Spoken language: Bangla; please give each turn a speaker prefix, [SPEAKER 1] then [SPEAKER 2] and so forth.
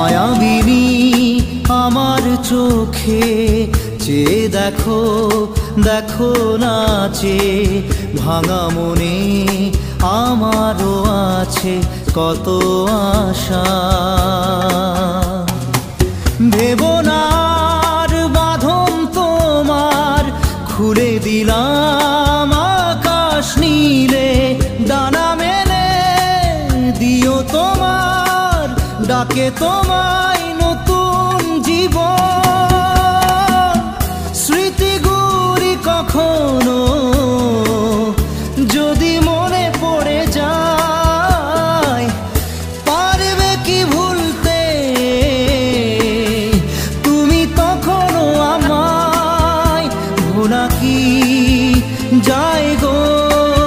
[SPEAKER 1] মায়াবিনী আমার চোখে চেয়ে দেখো, দেখো নাচে ভাঙা মনে আমারও আছে কত আশা। ভেবনার বাঁধন তোমার খুলে দিলাম আকাশ নীলে, ডানা মেলে দিও তোমার ডাকে তোমায় নতুন জীবন। স্মৃতিগুলি কখনো যদি